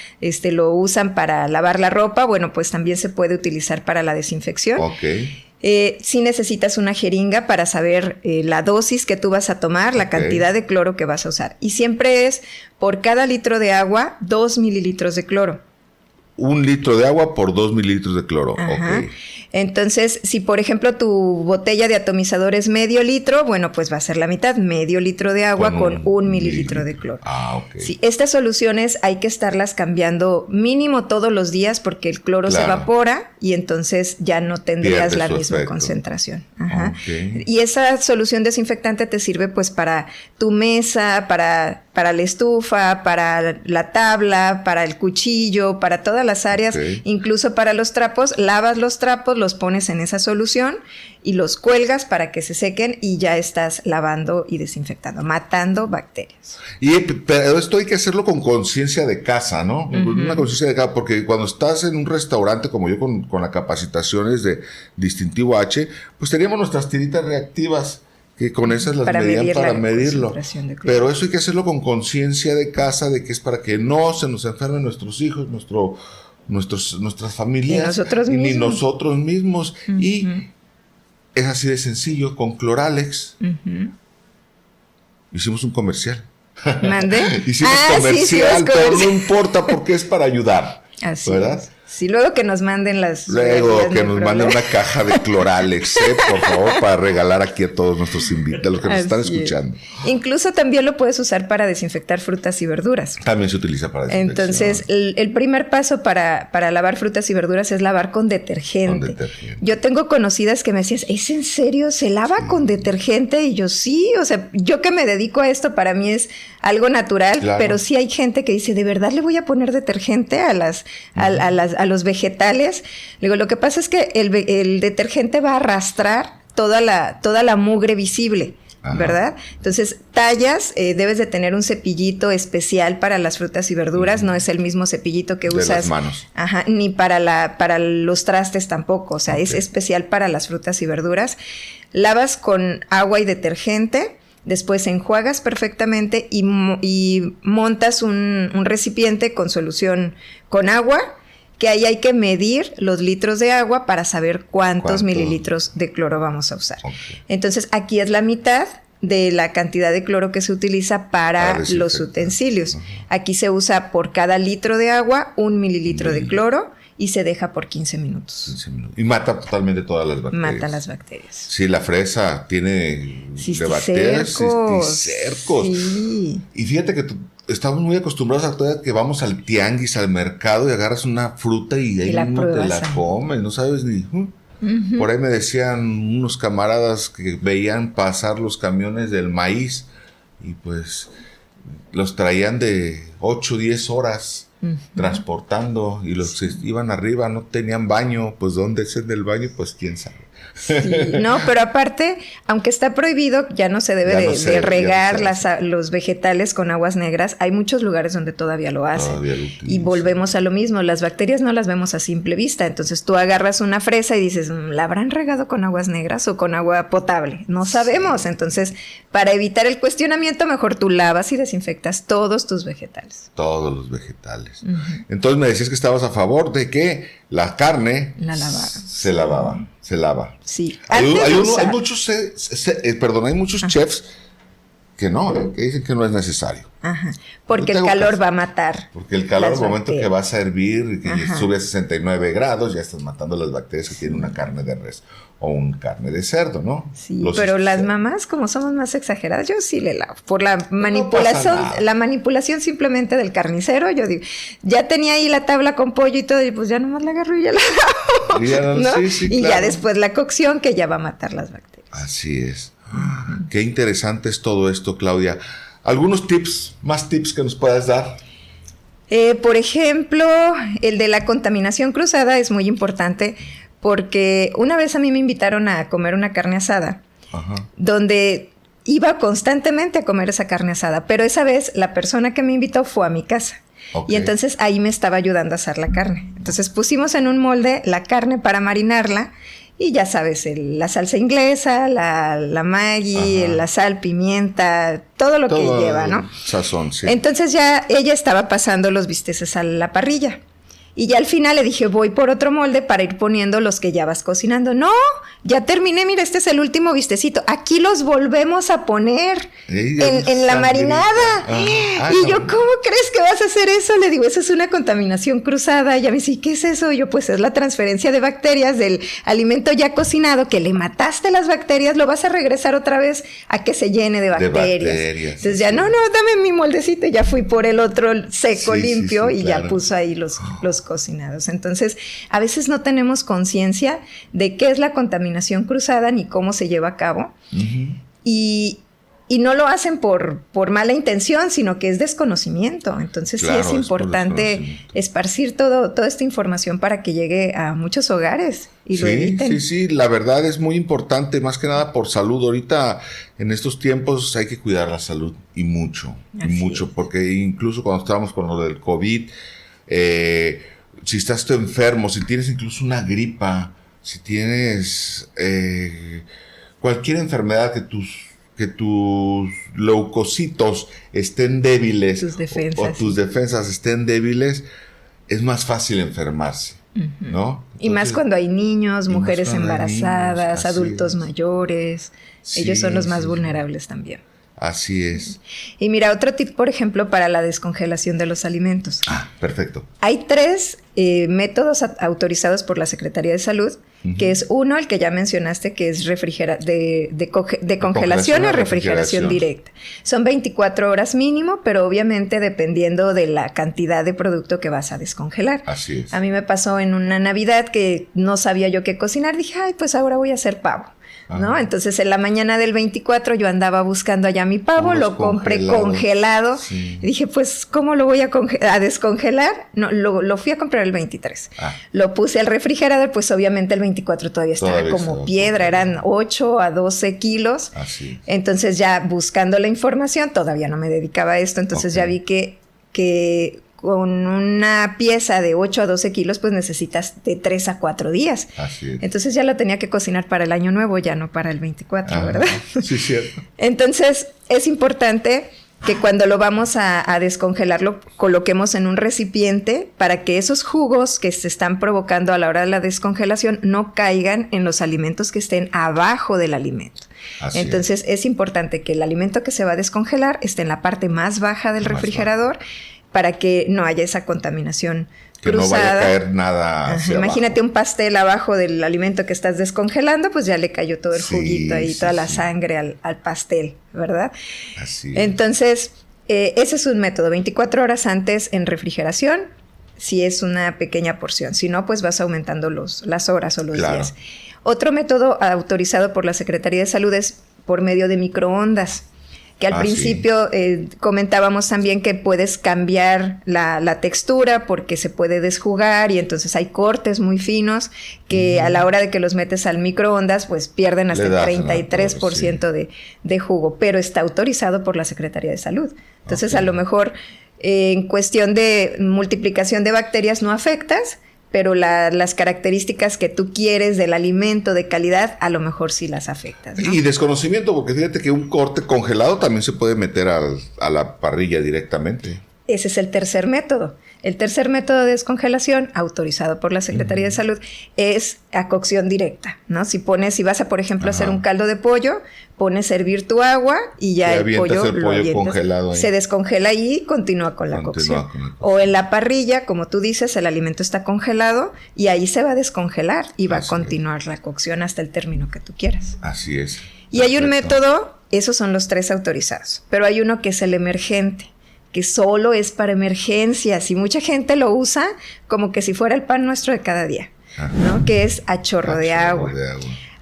lo usan para lavar la ropa. Bueno, pues también se puede utilizar para la desinfección. Sí necesitas una jeringa para saber la dosis que tú vas a tomar, la cantidad de cloro que vas a usar. Y siempre es por cada litro de agua, 2 mililitros de cloro. 1 litro de agua por 2 mililitros de cloro. Entonces, si por ejemplo tu botella de atomizador es medio litro, bueno, pues va a ser la mitad, medio litro de agua con 1 mililitro de cloro. Sí, estas soluciones hay que estarlas cambiando mínimo todos los días porque el cloro se evapora y entonces ya no tendrías la misma concentración. Y esa solución desinfectante te sirve pues para tu mesa, para para la estufa, para la tabla, para el cuchillo, para todas las áreas, incluso para los trapos. Lavas los trapos, los pones en esa solución y los cuelgas para que se sequen y ya estás lavando y desinfectando, matando bacterias. Pero esto hay que hacerlo con conciencia de casa, ¿no? Una conciencia de casa, porque cuando estás en un restaurante como yo con las capacitaciones de Distintivo H, pues teníamos nuestras tiritas reactivas que con esas las medían para medirlo. Pero eso hay que hacerlo con conciencia de casa, de que es para que no se nos enfermen nuestros hijos, nuestras familias ni nosotros mismos. Y es así de sencillo, con Cloralex hicimos un comercial. ¿Mande? Hicimos comercial, pero no importa porque es para ayudar. Así ¿verdad? es. Sí, luego que nos manden las... Luego que nos manden una caja de Cloralex, por favor, para regalar aquí a todos nuestros invitados, los que nos están escuchando. Incluso también lo puedes usar para desinfectar frutas y verduras. También se utiliza para desinfección. Entonces, el primer paso para lavar frutas y verduras es lavar con detergente. Yo tengo conocidas que me decían, ¿es en serio? ¿Se lava con detergente? Y yo, sí, o sea, yo que me dedico a esto, para mí es algo natural, pero sí hay gente que dice, ¿de verdad le voy a poner detergente a los vegetales? Le digo, lo que pasa es que el detergente va a arrastrar toda la mugre visible, ¿verdad? Entonces, tallas, debes de tener un cepillito especial para las frutas y verduras, no es el mismo cepillito que usas. De las manos. Ni para los trastes tampoco, o sea, es especial para las frutas y verduras. Lavas con agua y detergente. Después enjuagas perfectamente y montas un recipiente con solución con agua, que ahí hay que medir los litros de agua para saber cuántos mililitros de cloro vamos a usar. Entonces, aquí es la mitad de la cantidad de cloro que se utiliza para los utensilios. Aquí se usa por cada litro de agua 1 mililitro de cloro y se deja por 15 minutos. 15 minutos. Y mata totalmente todas las bacterias. Mata las bacterias. Sí, la fresa tiene de bacterias, cisticercos. Sí. Y fíjate que estamos muy acostumbrados a que vamos al tianguis, al mercado, y agarras una fruta y ahí mismo te la comes, no sabes ni... Por ahí me decían unos camaradas que veían pasar los camiones del maíz y pues los traían de 8 o 10 horas transportando, y los que iban arriba no tenían baño, pues ¿dónde es el baño? Pues quién sabe. Sí, no, pero aparte, aunque está prohibido, ya no se debe de regar los vegetales con aguas negras. Hay muchos lugares donde todavía lo hacen. Y volvemos a lo mismo, las bacterias no las vemos a simple vista. Entonces tú agarras una fresa y dices, ¿la habrán regado con aguas negras o con agua potable? No sabemos. Entonces, para evitar el cuestionamiento, mejor tú lavas y desinfectas todos tus vegetales. Todos los vegetales. Entonces me decías que estabas a favor de que la carne se lava. Sí. Hay muchos chefs que que dicen que no es necesario. Porque el calor va a matar. Porque el calor, al momento que vas a hervir, que sube a 69 grados, ya estás matando las bacterias que tiene una carne de res o una carne de cerdo, ¿no? Sí, pero las mamás, como somos más exageradas, yo sí le lavo. Por la manipulación, manipulación simplemente del carnicero, yo digo, ya tenía ahí la tabla con pollo y todo, y pues ya nomás la agarro y ya la lavo, ¿no? Y ya después la cocción, que ya va a matar las bacterias. Así es. Qué interesante es todo esto, Claudia. ¿Algunos más tips que nos puedas dar? Por ejemplo, el de la contaminación cruzada es muy importante, porque una vez a mí me invitaron a comer una carne asada, donde iba constantemente a comer esa carne asada, pero esa vez la persona que me invitó fue a mi casa. Y entonces ahí me estaba ayudando a asar la carne. Entonces pusimos en un molde la carne para marinarla, y ya sabes, la salsa inglesa, la Maggi, la sal, pimienta, todo lo que lleva, ¿no? Sazón, sí. Entonces ya ella estaba pasando los bisteces a la parrilla. Y ya al final le dije, voy por otro molde para ir poniendo los que ya vas cocinando. No, ya terminé, mira, este es el último bistecito. Aquí los volvemos a poner en la marinada. Y yo, ¿cómo crees que vas a hacer eso? Le digo, eso es una contaminación cruzada. Y ella me dice, ¿qué es eso? Y yo, pues es la transferencia de bacterias del alimento ya cocinado, que le mataste las bacterias, lo vas a regresar otra vez a que se llene de bacterias. Entonces ya, no, dame mi moldecito. Ya fui por el otro seco, limpio, y ya puso ahí los cocinados. Entonces, a veces no tenemos conciencia de qué es la contaminación cruzada ni cómo se lleva a cabo. Y Y no lo hacen por mala intención, sino que es desconocimiento. Entonces Claro, sí es importante esparcir toda esta información para que llegue a muchos hogares y lo eviten. Sí, la verdad es muy importante, más que nada por salud. Ahorita, en estos tiempos, hay que cuidar la salud y mucho, porque incluso cuando estábamos con lo del COVID, si estás tú enfermo, si tienes incluso una gripa, si tienes cualquier enfermedad que tus leucocitos estén débiles tus defensas, o tus defensas estén débiles, es más fácil enfermarse, ¿no? Entonces, y más cuando hay niños, mujeres embarazadas, adultos mayores, ellos son los más vulnerables también. Así es. Y mira, otro tip, por ejemplo, para la descongelación de los alimentos. Perfecto. Hay 3 métodos autorizados por la Secretaría de Salud, que es uno, el que ya mencionaste, que es de congelación o refrigeración directa. Son 24 horas mínimo, pero obviamente dependiendo de la cantidad de producto que vas a descongelar. Así es. A mí me pasó en una Navidad que no sabía yo qué cocinar. Dije, pues ahora voy a hacer pavo. ¿No? Entonces en la mañana del 24 yo andaba buscando allá mi pavo, lo compré congelado. Y dije, pues, ¿cómo lo voy a descongelar? No, lo fui a comprar el 23. Lo puse al refrigerador, pues obviamente el 24 todavía estaba como piedra, eran 8 a 12 kilos. Así. Entonces ya buscando la información, todavía no me dedicaba a esto, entonces ya vi que con una pieza de 8 a 12 kilos, pues necesitas de 3 a 4 días. Así es. Entonces ya lo tenía que cocinar para el año nuevo, ya no para el 24, ¿verdad? Sí, cierto. Entonces es importante que cuando lo vamos a descongelar, lo coloquemos en un recipiente para que esos jugos que se están provocando a la hora de la descongelación no caigan en los alimentos que estén abajo del alimento. Entonces es importante que el alimento que se va a descongelar esté en la parte más baja del refrigerador, para que no haya esa contaminación cruzada. No vaya a caer nada hacia Imagínate abajo. Un pastel abajo del alimento que estás descongelando, pues ya le cayó todo el juguito ahí, toda la sangre al pastel, ¿verdad? Así es. Entonces, ese es un método. 24 horas antes en refrigeración, si es una pequeña porción. Si no, pues vas aumentando las horas o los días. Otro método autorizado por la Secretaría de Salud es por medio de microondas. Que al principio comentábamos también que puedes cambiar la textura porque se puede desjugar y entonces hay cortes muy finos que a la hora de que los metes al microondas pues pierden hasta el 33% de jugo, pero está autorizado por la Secretaría de Salud. Entonces a lo mejor en cuestión de multiplicación de bacterias no afectas, pero las características que tú quieres del alimento de calidad, a lo mejor sí las afectas, ¿no? Y desconocimiento, porque fíjate que un corte congelado también se puede meter a la parrilla directamente. Ese es el tercer método. El tercer método de descongelación, autorizado por la Secretaría de Salud, es a cocción directa, ¿no? Si vas a, por ejemplo, hacer un caldo de pollo, pones a hervir tu agua y ya el pollo lo avientas. Congelado ahí. Se descongela ahí y continúa con la cocción. O en la parrilla, como tú dices, el alimento está congelado y ahí se va a descongelar y va a continuar la cocción hasta el término que tú quieras. Así es. Y hay un método, esos son los 3 autorizados, pero hay uno que es el emergente, que solo es para emergencias y mucha gente lo usa como que si fuera el pan nuestro de cada día, ¿no? Que es a chorro de agua.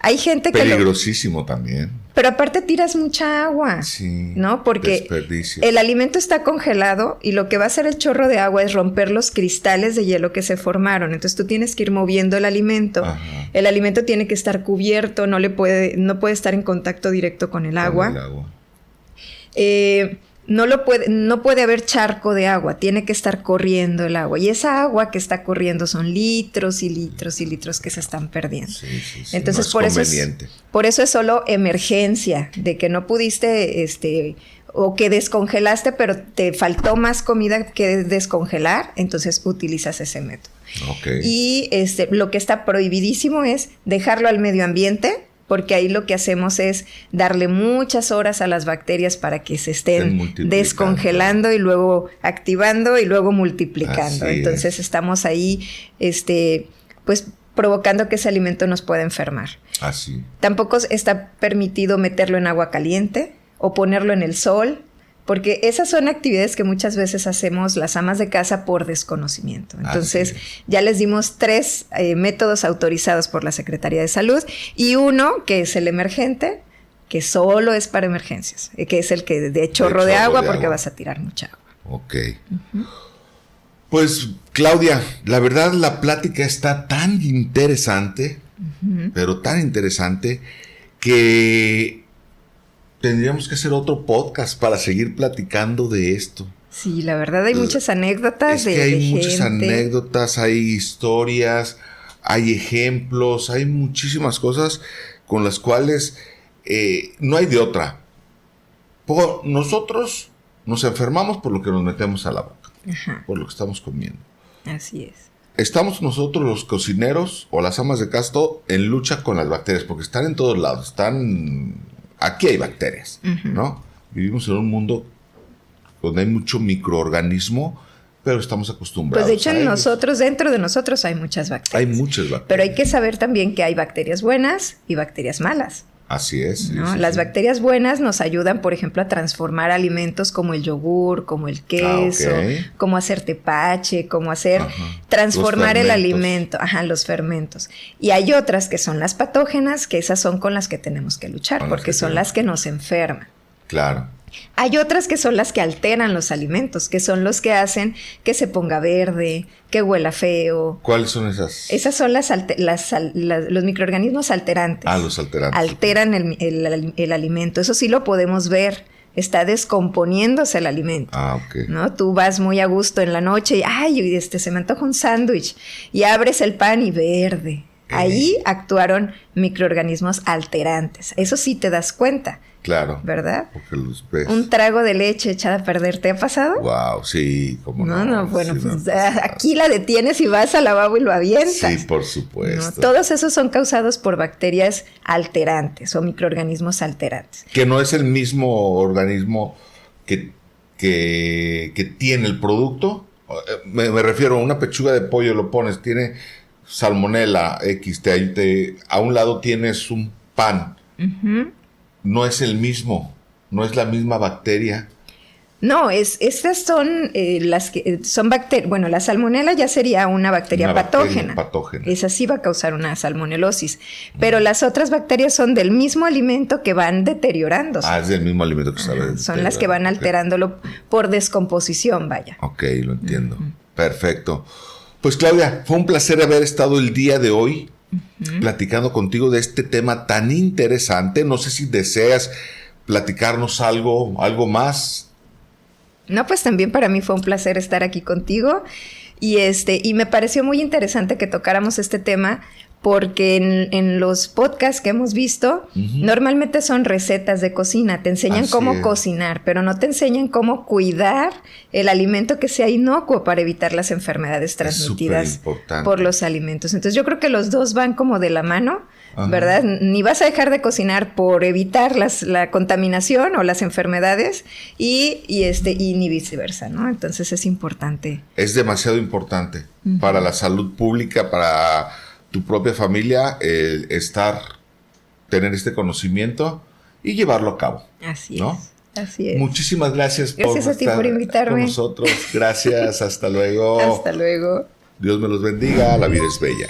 Hay gente que peligrosísimo también. Pero aparte tiras mucha agua, ¿no? Porque el alimento está congelado y lo que va a hacer el chorro de agua es romper los cristales de hielo que se formaron. Entonces tú tienes que ir moviendo el alimento. El alimento tiene que estar cubierto, no puede estar en contacto directo con el agua. No puede haber charco de agua, tiene que estar corriendo el agua. Y esa agua que está corriendo son litros y litros y litros que se están perdiendo. Entonces, por eso es solo emergencia, de que no pudiste, o que descongelaste, pero te faltó más comida que descongelar, entonces utilizas ese método. Y lo que está prohibidísimo es dejarlo al medio ambiente, porque ahí lo que hacemos es darle muchas horas a las bacterias para que se estén descongelando y luego activando y luego multiplicando. Entonces estamos ahí, pues provocando que ese alimento nos pueda enfermar. Tampoco está permitido meterlo en agua caliente o ponerlo en el sol, porque esas son actividades que muchas veces hacemos las amas de casa por desconocimiento. Entonces, ya les dimos 3 métodos autorizados por la Secretaría de Salud y uno, que es el emergente, que solo es para emergencias, que es el que de chorro de agua porque vas a tirar mucha agua. Ok. Pues, Claudia, la verdad la plática está tan interesante, pero tan interesante, que tendríamos que hacer otro podcast para seguir platicando de esto. Sí, la verdad hay muchas anécdotas de gente. Hay muchas anécdotas, hay historias, hay ejemplos, hay muchísimas cosas con las cuales no hay de otra. Nosotros nos enfermamos por lo que nos metemos a la boca, por lo que estamos comiendo. Así es. Estamos nosotros los cocineros o las amas de casa en lucha con las bacterias, porque están en todos lados, aquí hay bacterias, ¿no? Vivimos en un mundo donde hay mucho microorganismo, pero estamos acostumbrados. Pues de hecho dentro de nosotros hay muchas bacterias. Hay muchas bacterias. Pero hay que saber también que hay bacterias buenas y bacterias malas. Así es. ¿No? Las bacterias buenas nos ayudan, por ejemplo, a transformar alimentos como el yogur, como el queso, como hacer tepache, como hacer transformar el alimento, los fermentos. Y hay otras que son las patógenas, que esas son con las que tenemos que luchar, porque son las que nos enferman. Claro. Hay otras que son las que alteran los alimentos, que son los que hacen que se ponga verde, que huela feo. ¿Cuáles son esas? Esas son los microorganismos alterantes. Los alterantes. Alteran el alimento. Eso sí lo podemos ver. Está descomponiéndose el alimento. Ok. ¿No? Tú vas muy a gusto en la noche y se me antoja un sándwich y abres el pan y verde. Ahí actuaron microorganismos alterantes. Eso sí te das cuenta. Claro. ¿Verdad? Porque los ves. Un trago de leche echada a perder, ¿te ha pasado? Wow, sí, cómo no. Bueno, pues aquí la detienes y vas al lavabo y lo avientas. Sí, por supuesto. ¿No? Todos esos son causados por bacterias alterantes o microorganismos alterantes. Que no es el mismo organismo que tiene el producto. Me refiero a una pechuga de pollo, lo pones, tiene salmonela X, a un lado tienes un pan. No es el mismo, no es la misma bacteria. No, estas son las que son bacterias. Bueno, la salmonela ya sería una bacteria patógena. Esa sí va a causar una salmonelosis. Pero las otras bacterias son del mismo alimento que van deteriorándose. Es del mismo alimento que sabe. Son las que van alterándolo por descomposición, vaya. Ok, lo entiendo. Perfecto. Pues Claudia, fue un placer haber estado el día de hoy platicando contigo de este tema tan interesante. No sé si deseas platicarnos algo más. No, pues también para mí fue un placer estar aquí contigo y me pareció muy interesante que tocáramos este tema porque en los podcasts que hemos visto normalmente son recetas de cocina, te enseñan cómo cocinar, pero no te enseñan cómo cuidar el alimento que sea inocuo para evitar las enfermedades transmitidas por los alimentos. Entonces yo creo que los dos van como de la mano, ¿verdad? Ni vas a dejar de cocinar por evitar la contaminación o las enfermedades y ni viceversa, ¿no? Entonces es importante. Es demasiado importante para la salud pública, para tu propia familia, tener este conocimiento y llevarlo a cabo. Así ¿no? es. Así es. Muchísimas gracias por estar por invitarme con nosotros. Gracias, hasta luego. Hasta luego. Dios me los bendiga, la vida es bella.